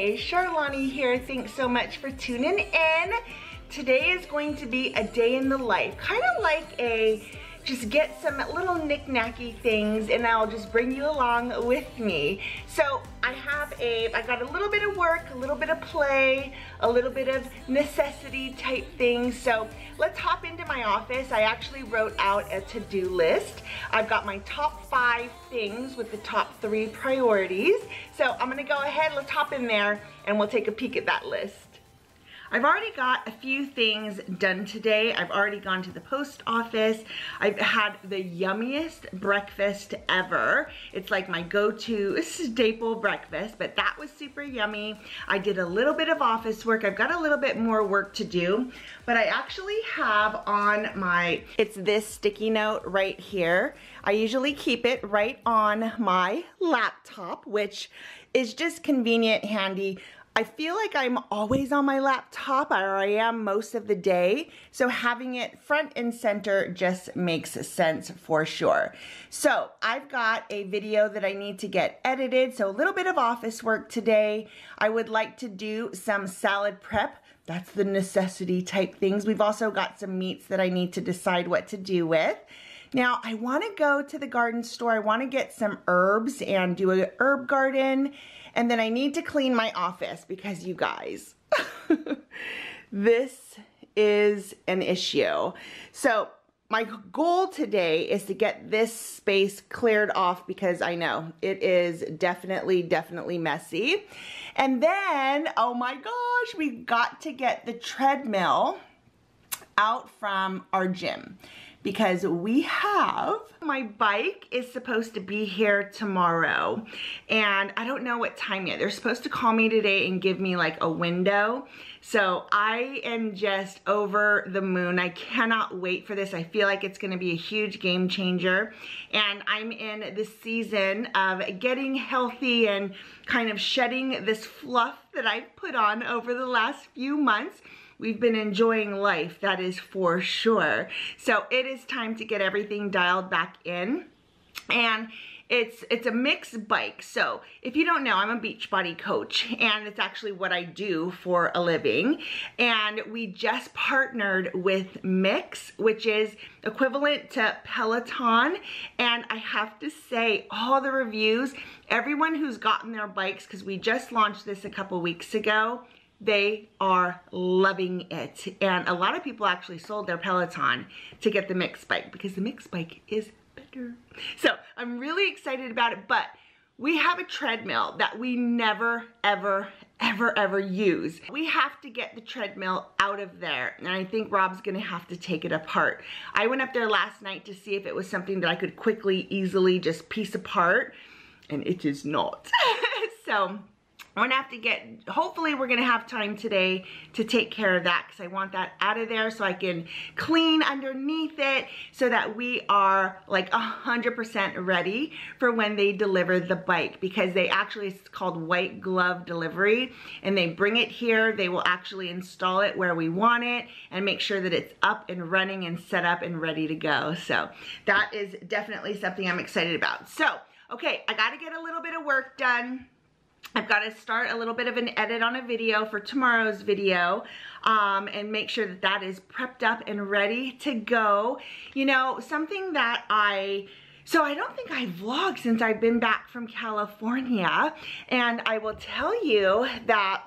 Hey, Charlani here. Thanks so much for tuning in. Today is going to be a day in the life, kind of like just get some little knick-knacky things and I'll just bring you along with me. So I got a little bit of work, a little bit of play, a little bit of necessity type things. So let's hop into my office. I actually wrote out a to-do list. I've got my top 5 things with the top 3 priorities. So I'm gonna go ahead, let's hop in there and we'll take a peek at that list. I've already got a few things done today. I've already gone to the post office. I've had the yummiest breakfast ever. It's like my go-to staple breakfast, but that was super yummy. I did a little bit of office work. I've got a little bit more work to do, but I actually have on it's this sticky note right here. I usually keep it right on my laptop, which is just convenient, handy. I feel like I'm always on my laptop, or I am most of the day, so having it front and center just makes sense for sure. So I've got a video that I need to get edited, so a little bit of office work today. I would like to do some salad prep. That's the necessity type things. We've also got some meats that I need to decide what to do with. Now, I want to go to the garden store. I want to get some herbs and do an herb garden. And then I need to clean my office because you guys, this is an issue. So my goal today is to get this space cleared off because I know it is definitely messy. And then, oh my gosh, we got to get the treadmill out from our gym because my bike is supposed to be here tomorrow and I don't know what time yet. They're supposed to call me today and give me like a window. So I am just over the moon. I cannot wait for this. I feel like it's gonna be a huge game changer. And I'm in the season of getting healthy and kind of shedding this fluff that I've put on over the last few months. We've been enjoying life, that is for sure. So it is time to get everything dialed back in. And it's a mixed bike. So if you don't know, I'm a Beachbody coach and it's actually what I do for a living. And we just partnered with Mix, which is equivalent to Peloton. And I have to say, all the reviews, everyone who's gotten their bikes, because we just launched this a couple weeks ago, they are loving it. And a lot of people actually sold their Peloton to get the Mix bike because the Mix bike is better. So I'm really excited about it, but we have a treadmill that we never, ever use. We have to get the treadmill out of there. And I think Rob's gonna have to take it apart. I went up there last night to see if it was something that I could quickly, easily just piece apart, and it is not. So I'm gonna have to hopefully we're gonna have time today to take care of that because I want that out of there so I can clean underneath it so that we are like 100% ready for when they deliver the bike, because it's called white glove delivery, and they bring it here. They will actually install it where we want it and make sure that it's up and running and set up and ready to go. So that is definitely something I'm excited about. So, okay, I gotta get a little bit of work done. I've got to start a little bit of an edit on a video for tomorrow's video and make sure that that is prepped up and ready to go. You know, something that so I don't think I vlogged since I've been back from California, and I will tell you that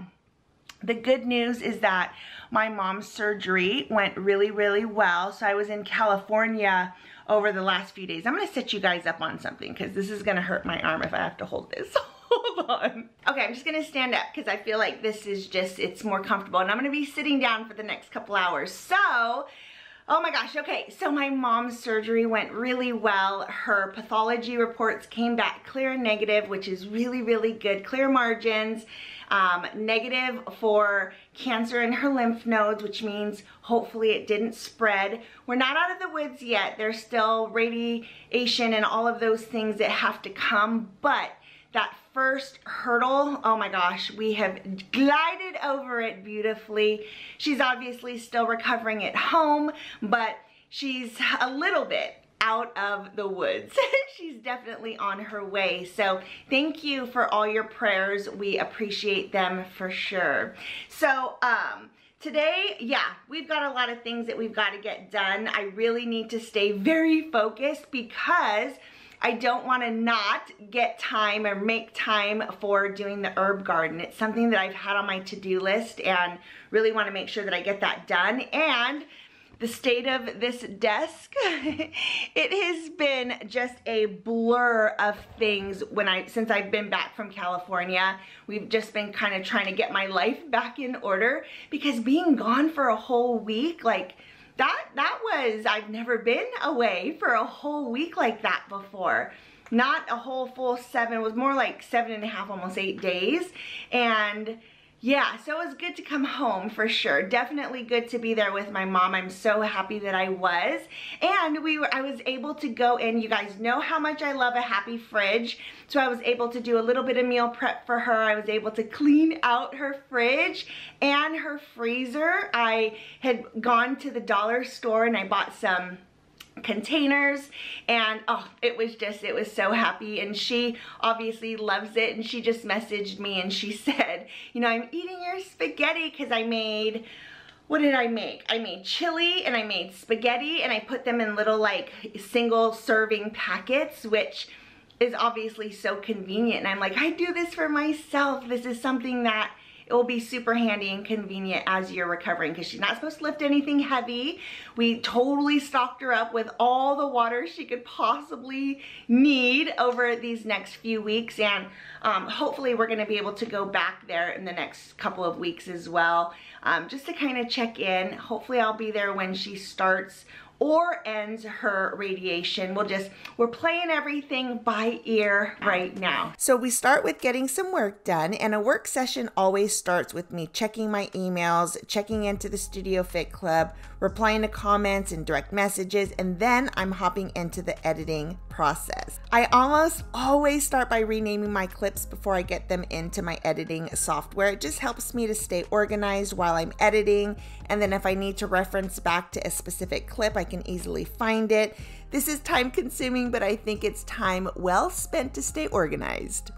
the good news is that my mom's surgery went really well. So I was in California over the last few days. I'm gonna set you guys up on something because this is gonna hurt my arm if I have to hold this. Hold on. Okay, I'm just gonna stand up because I feel like this is it's more comfortable, and I'm gonna be sitting down for the next couple hours. So, oh my gosh, okay, so my mom's surgery went really well. Her pathology reports came back clear and negative, which is really good. Clear margins, negative for cancer in her lymph nodes, which means hopefully it didn't spread. We're not out of the woods yet. There's still radiation and all of those things that have to come, but that first hurdle, oh my gosh, we have glided over it beautifully. She's obviously still recovering at home, but she's a little bit out of the woods. She's definitely on her way. So thank you for all your prayers. We appreciate them for sure. So today, yeah, we've got a lot of things that we've got to get done. I really need to stay very focused because I don't want to not get time or make time for doing the herb garden. It's something that I've had on my to-do list and really want to make sure that I get that done. And the state of this desk, it has been just a blur of things since I've been back from California. We've just been kind of trying to get my life back in order because being gone for a whole week, like I've never been away for a whole week like that before. Not a whole full 7, it was more like 7.5, almost 8 days. And yeah, so it was good to come home for sure. Definitely good to be there with my mom. I'm so happy that I was. And I was able to go in. You guys know how much I love a happy fridge. So I was able to do a little bit of meal prep for her. I was able to clean out her fridge and her freezer. I had gone to the dollar store and I bought some containers, and oh, it was so happy. And she obviously loves it, and she just messaged me and she said, you know, I'm eating your spaghetti because I made, what did I make? I made chili and I made spaghetti, and I put them in little like single serving packets, which is obviously so convenient. And I'm like, I do this for myself. This is something that it will be super handy and convenient as you're recovering, because she's not supposed to lift anything heavy. We totally stocked her up with all the water she could possibly need over these next few weeks, and hopefully we're going to be able to go back there in the next couple of weeks as well, just to kind of check in. Hopefully I'll be there when she starts or ends her radiation. We're playing everything by ear right now. So we start with getting some work done, and a work session always starts with me checking my emails, checking into the Studio Fit Club, replying to comments and direct messages, and then I'm hopping into the editing process. I almost always start by renaming my clips before I get them into my editing software. It just helps me to stay organized while I'm editing, and then if I need to reference back to a specific clip, I can easily find it. This is time consuming, but I think it's time well spent to stay organized.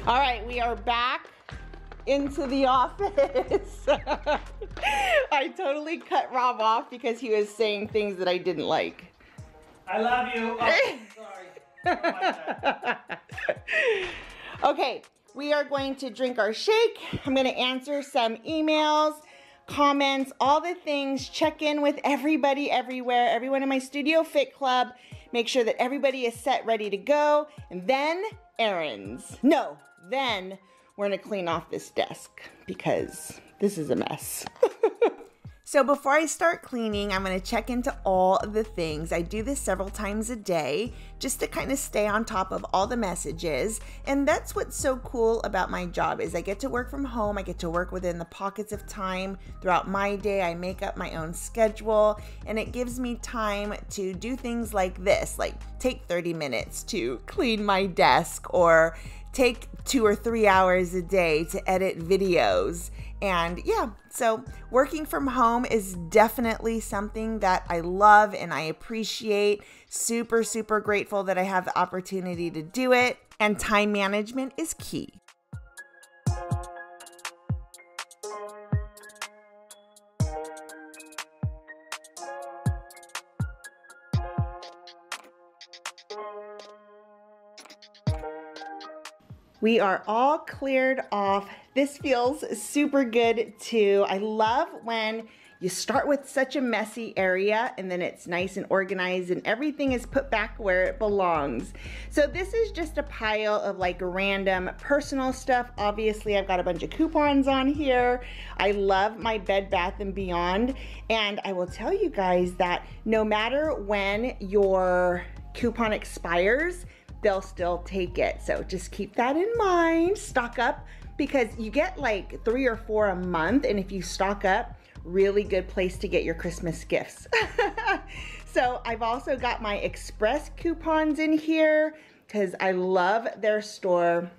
All right, we are back into the office. I totally cut Rob off because he was saying things that I didn't like. I love you. Oh, sorry. Oh, my God. Okay, we are going to drink our shake. I'm going to answer some emails, comments, all the things, check in with everybody everywhere, everyone in my Studio Fit Club, make sure that everybody is set, ready to go, and then errands. No, then we're gonna clean off this desk because this is a mess. So before I start cleaning, I'm gonna check into all the things. I do this several times a day just to kind of stay on top of all the messages. And that's what's so cool about my job is I get to work from home. I get to work within the pockets of time throughout my day. I make up my own schedule, and it gives me time to do things like this, like take 30 minutes to clean my desk, or take 2 or 3 hours a day to edit videos. And yeah, so working from home is definitely something that I love and I appreciate. Super, super grateful that I have the opportunity to do it. And time management is key. We are all cleared off. This feels super good too. I love when you start with such a messy area and then it's nice and organized and everything is put back where it belongs. So this is just a pile of like random personal stuff. Obviously, I've got a bunch of coupons on here. I love my Bed Bath & Beyond. And I will tell you guys that no matter when your coupon expires, they'll still take it. So just keep that in mind. Stock up, because you get like 3 or 4 a month, and if you stock up, really good place to get your Christmas gifts. So I've also got my Express coupons in here because I love their store.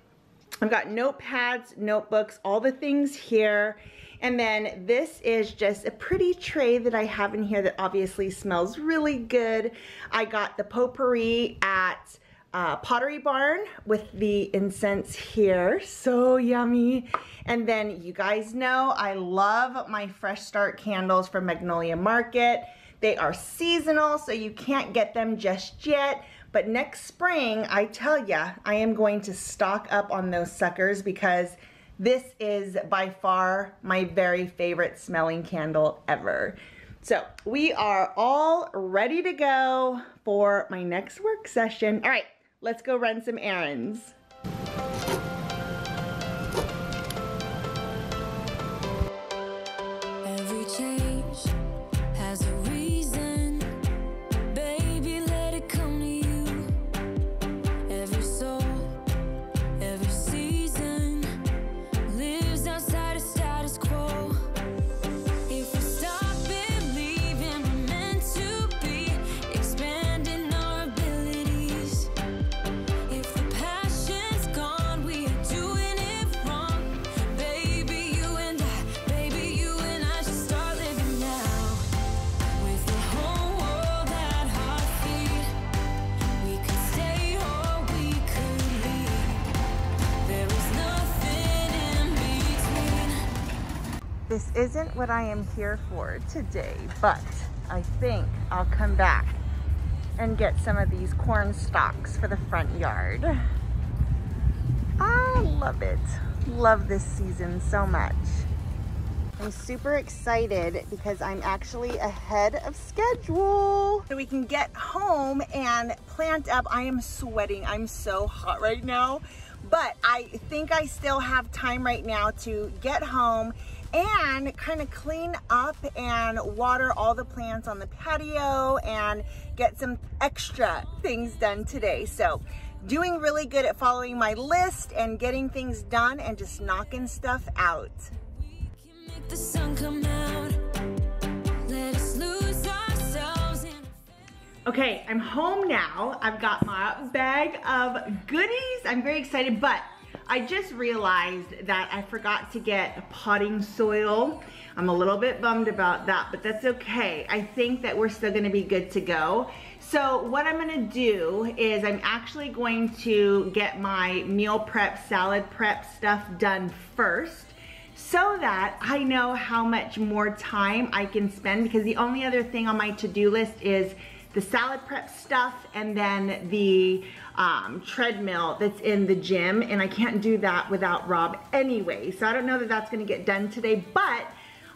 I've got notepads, notebooks, all the things here. And then this is just a pretty tray that I have in here that obviously smells really good. I got the potpourri at Pottery Barn with the incense here. So yummy. And then you guys know I love my Fresh Start candles from Magnolia Market. They are seasonal, so you can't get them just yet. But next spring, I tell ya, I am going to stock up on those suckers because this is by far my very favorite smelling candle ever. So we are all ready to go for my next work session. All right, let's go run some errands. Every change has a reason. Baby, let it come to you. Every soul, every season lives outside of status quo. If we stop believing we're meant to be, expanding our abilities. If the passion's gone, we are doing it wrong. Baby, you and I should start living now. With the whole world at our feet, we could stay or we could leave. There is nothing in between. This isn't what I am here for today, but I think I'll come back and get some of these corn stalks for the front yard. I love it. Love this season so much. I'm super excited because I'm actually ahead of schedule. So we can get home and plant up. I am sweating. I'm so hot right now, but I think I still have time right now to get home and kind of clean up and water all the plants on the patio and get some extra things done today. So doing really good at following my list and getting things done and just knocking stuff out. We can make the sun come out. Let us lose ourselves in. Okay, I'm home now. I've got my bag of goodies. I'm very excited, but I just realized that I forgot to get potting soil. I'm a little bit bummed about that, but that's okay. I think that we're still gonna be good to go. So what I'm gonna do is I'm actually going to get my meal prep, salad prep stuff done first so that I know how much more time I can spend, because the only other thing on my to-do list is the salad prep stuff and then the treadmill that's in the gym, and I can't do that without Rob anyway. So I don't know that that's gonna get done today, but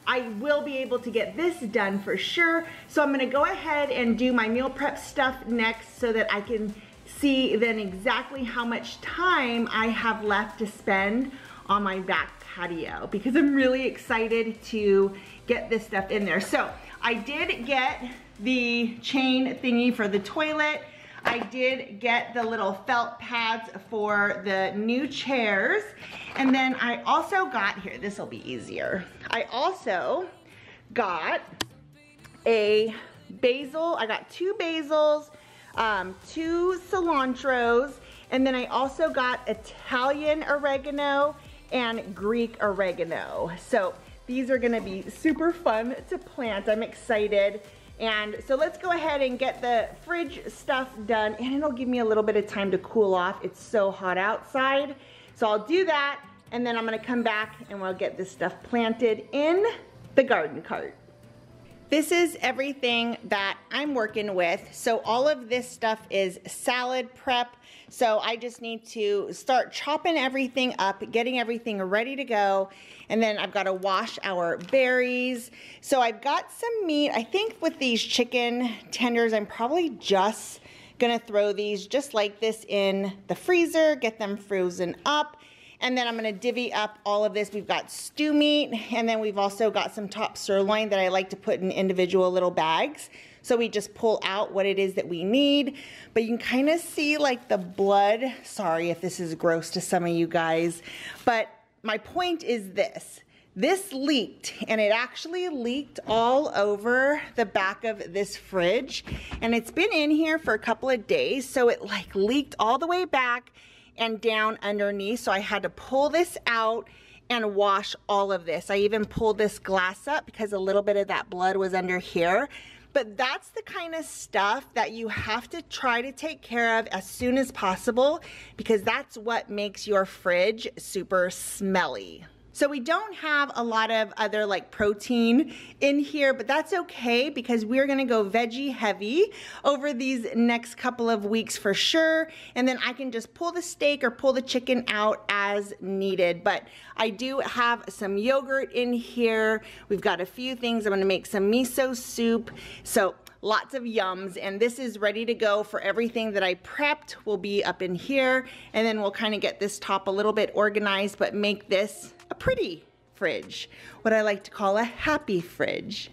I will be able to get this done for sure. So I'm gonna go ahead and do my meal prep stuff next so that I can see then exactly how much time I have left to spend on my back patio, because I'm really excited to get this stuff in there. So I did get the chain thingy for the toilet. I did get the little felt pads for the new chairs. And then I also got, here, this will be easier. I also got a basil. I got 2 basils, 2 cilantros, and then I also got Italian oregano and Greek oregano. So these are gonna be super fun to plant. I'm excited. And so let's go ahead and get the fridge stuff done, and it'll give me a little bit of time to cool off. It's so hot outside. So I'll do that, and then I'm gonna come back and we'll get this stuff planted in the garden cart. This is everything that I'm working with. So all of this stuff is salad prep. So I just need to start chopping everything up, getting everything ready to go. And then I've got to wash our berries. So I've got some meat. I think with these chicken tenders, I'm probably just gonna throw these just like this in the freezer, get them frozen up. And then I'm gonna divvy up all of this. We've got stew meat, and then we've also got some top sirloin that I like to put in individual little bags. So we just pull out what it is that we need. But you can kind of see like the blood. Sorry if this is gross to some of you guys, but my point is this. This leaked, and it actually leaked all over the back of this fridge. And it's been in here for a couple of days, so it like leaked all the way back and down underneath. So I had to pull this out and wash all of this. I even pulled this glass up because a little bit of that blood was under here. But that's the kind of stuff that you have to try to take care of as soon as possible, because that's what makes your fridge super smelly. So we don't have a lot of other like protein in here, but that's okay because we're gonna go veggie heavy over these next couple of weeks for sure. And then I can just pull the steak or pull the chicken out as needed. But I do have some yogurt in here. We've got a few things. I'm gonna make some miso soup. So lots of yums, and this is ready to go for everything that I prepped will be up in here. And then we'll kind of get this top a little bit organized, but make this a pretty fridge, what I like to call a happy fridge.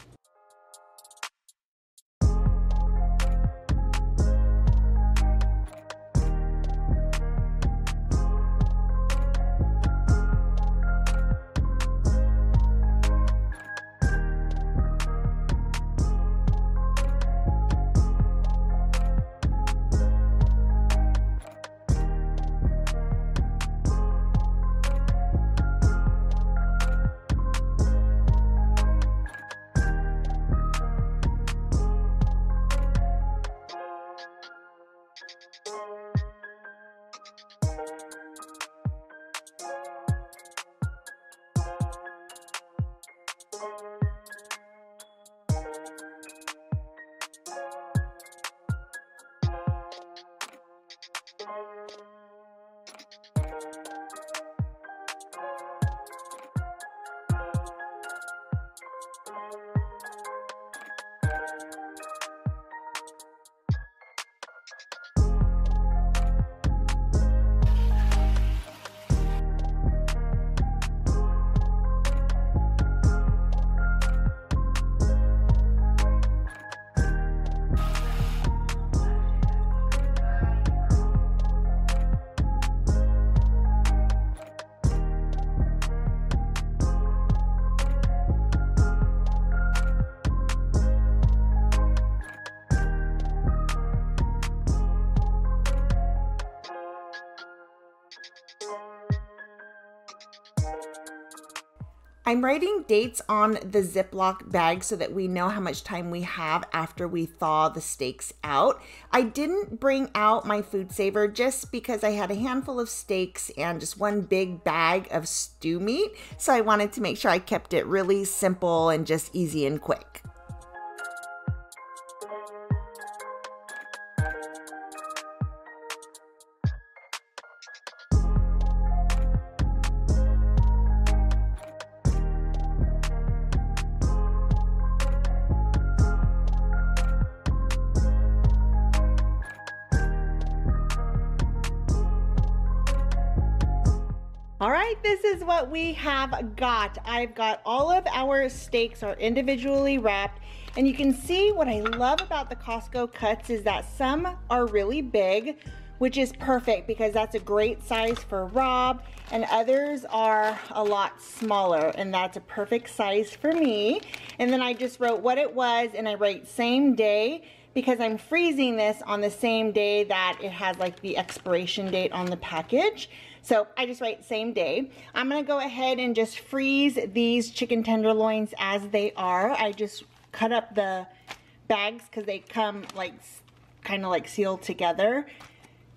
I'm writing dates on the Ziploc bag so that we know how much time we have after we thaw the steaks out. I didn't bring out my food saver just because I had a handful of steaks and just one big bag of stew meat. So I wanted to make sure I kept it really simple and just easy and quick. All right, this is what we have got. I've got all of our steaks are individually wrapped, and you can see what I love about the Costco cuts is that some are really big, which is perfect because that's a great size for Rob, and others are a lot smaller, and that's a perfect size for me. And then I just wrote what it was, and I write same day because I'm freezing this on the same day that it has like the expiration date on the package. So I just write same day. I'm gonna go ahead and just freeze these chicken tenderloins as they are. I just cut up the bags because they come like kind of like sealed together.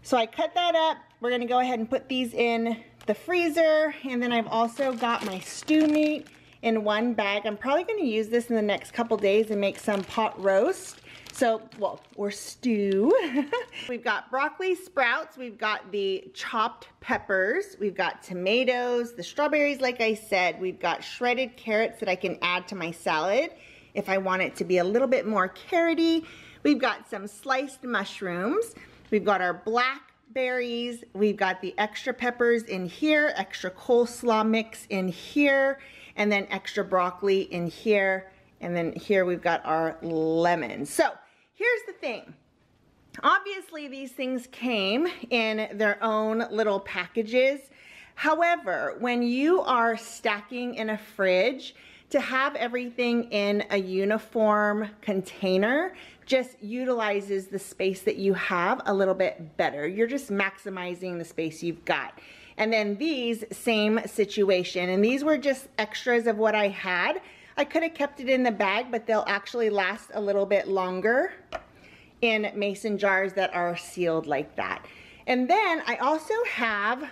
So I cut that up. We're gonna go ahead and put these in the freezer. And then I've also got my stew meat in one bag. I'm probably gonna use this in the next couple days and make some pot roast. So, well, or stew. We've got broccoli sprouts, we've got the chopped peppers, we've got tomatoes, the strawberries, like I said, we've got shredded carrots that I can add to my salad if I want it to be a little bit more carroty. We've got some sliced mushrooms, we've got our blackberries, we've got the extra peppers in here, extra coleslaw mix in here, and then extra broccoli in here. And then here we've got our lemons. So here's the thing. Obviously these things came in their own little packages. However, when you are stacking in a fridge, to have everything in a uniform container just utilizes the space that you have a little bit better. You're just maximizing the space you've got. And then these, same situation. And these were just extras of what I had. I could have kept it in the bag, but they'll actually last a little bit longer in mason jars that are sealed like that. And then I also have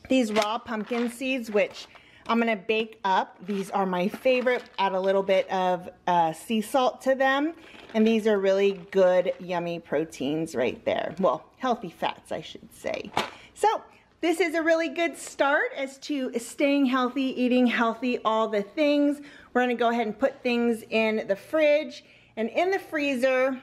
these raw pumpkin seeds, which I'm gonna bake up. These are my favorite. Add a little bit of sea salt to them. And these are really good, yummy proteins right there. Well, healthy fats, I should say. So this is a really good start as to staying healthy, eating healthy, all the things. We're gonna go ahead and put things in the fridge and in the freezer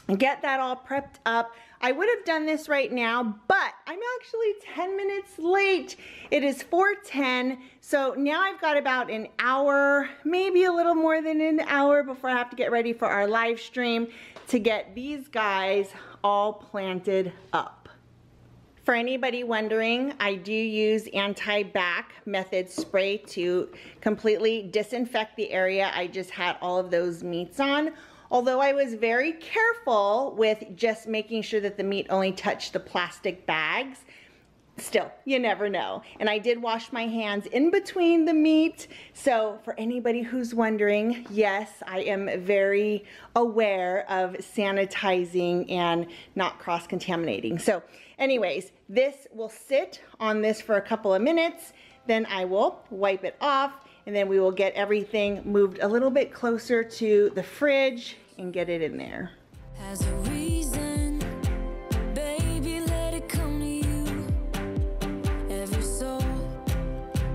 and get that all prepped up. I would have done this right now, but I'm actually 10 minutes late. It is 4:10, so now I've got about an hour, maybe a little more than an hour before I have to get ready for our live stream to get these guys all planted up. For anybody wondering, I do use anti-bac method spray to completely disinfect the area I just had all of those meats on. Although I was very careful with just making sure that the meat only touched the plastic bags, still, you never know. And I did wash my hands in between the meat. So for anybody who's wondering, yes, I am very aware of sanitizing and not cross-contaminating. So anyways, this will sit on this for a couple of minutes. Then I will wipe it off. And then we will get everything moved a little bit closer to the fridge and get it in there. Has a reason, baby, let it come to you. Every soul,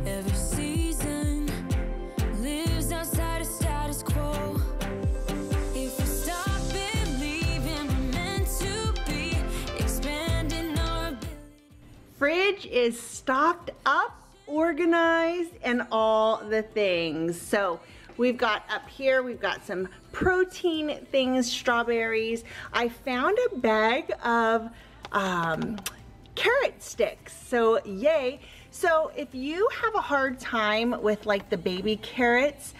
every season lives outside of status quo. If we stop believing we're meant to be, expanding our ability. Fridge is stocked up, organized, and all the things. So we've got up here, we've got some protein things, strawberries. I found a bag of carrot sticks, so yay. So if you have a hard time with like the baby carrots,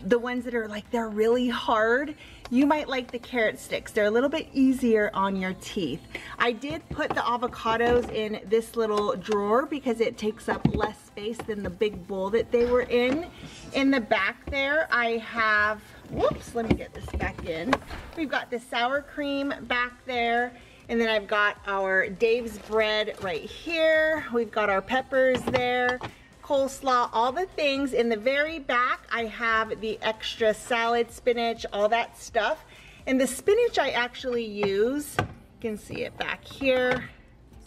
the ones that are like, they're really hard, you might like the carrot sticks. They're a little bit easier on your teeth. I did put the avocados in this little drawer because it takes up less space than the big bowl that they were in. In the back there, I have, whoops, let me get this back in. We've got the sour cream back there. And then I've got our Dave's bread right here. We've got our peppers there. Coleslaw, all the things. In the very back, I have the extra salad, spinach, all that stuff. And the spinach I actually use, you can see it back here.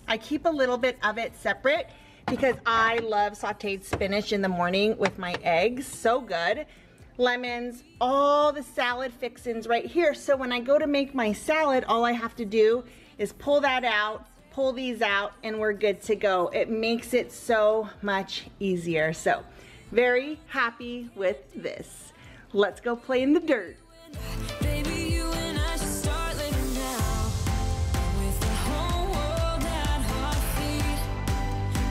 I keep a little bit of it separate because I love sauteed spinach in the morning with my eggs. So good. Lemons, all the salad fixins right here. So when I go to make my salad, all I have to do is pull that out, pull these out, and we're good to go. It makes it so much easier. So very happy with this. Let's go play in the dirt. Baby, you and I should start living now. With the whole world at our feet,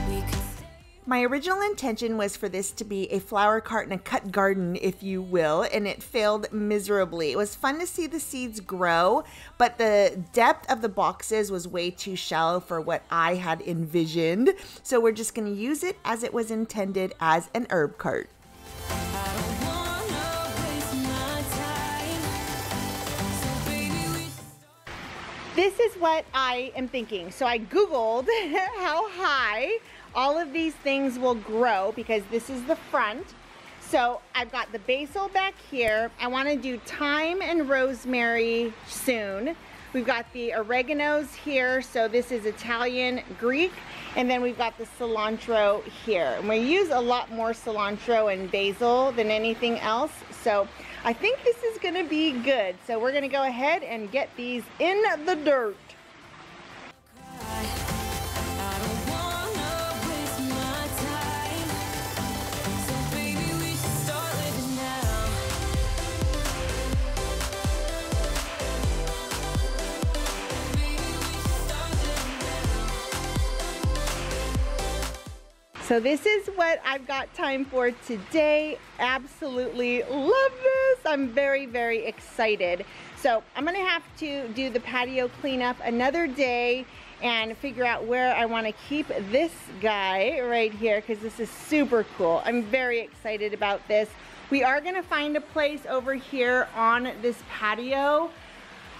we could stay. My original intention was for this to be a flower cart and a cut garden, if you will, and it failed miserably. It was fun to see the seeds grow, but the depth of the boxes was way too shallow for what I had envisioned. So we're just going to use it as it was intended, as an herb cart. I don't wanna waste my time. So baby, we This is what I am thinking. So I Googled how high all of these things will grow because this is the front. So I've got the basil back here. I want to do thyme and rosemary soon. We've got the oreganos here. So this is Italian Greek. And then we've got the cilantro here. And we use a lot more cilantro and basil than anything else. So I think this is going to be good. So we're going to go ahead and get these in the dirt. I don't wanna waste my time. So baby, we should start living now. Baby, we should start living now. So this is what I've got time for today. Absolutely love this. I'm very, very excited. So I'm gonna have to do the patio cleanup another day and figure out where I want to keep this guy right here, because this is super cool. I'm very excited about this. We are going to find a place over here on this patio.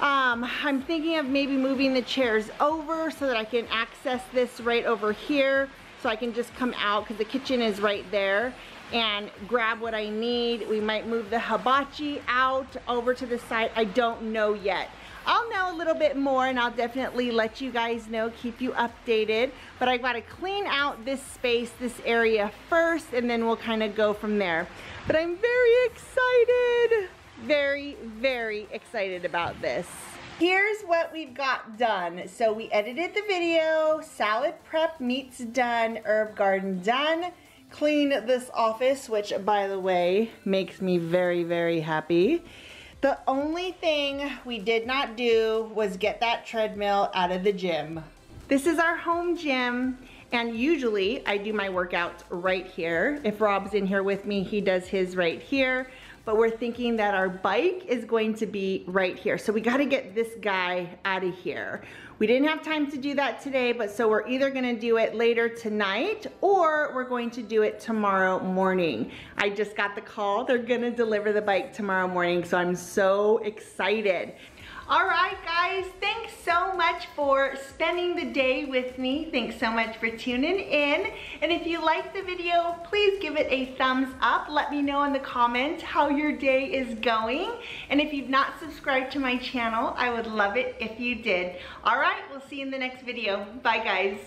I'm thinking of maybe moving the chairs over so that I can access this right over here, so I can just come out, because the kitchen is right there, and grab what I need. We might move the hibachi out over to the side. I don't know yet. I'll know a little bit more, and I'll definitely let you guys know, keep you updated. But I gotta clean out this space, this area first, and then we'll kind of go from there. But I'm very excited. Very, very excited about this. Here's what we've got done. So we edited the video, salad prep, meats done, herb garden done, cleaned this office, which by the way, makes me very, very happy. The only thing we did not do was get that treadmill out of the gym. This is our home gym, and usually I do my workouts right here. If Rob's in here with me, he does his right here. But we're thinking that our bike is going to be right here. So we gotta get this guy out of here. We didn't have time to do that today, but so we're either gonna do it later tonight or we're going to do it tomorrow morning. I just got the call. They're gonna deliver the bike tomorrow morning, so I'm so excited. All right, guys, thanks so much for spending the day with me. Thanks so much for tuning in. And if you liked the video, please give it a thumbs up. Let me know in the comments how your day is going. And if you've not subscribed to my channel, I would love it if you did. All right, we'll see you in the next video. Bye, guys.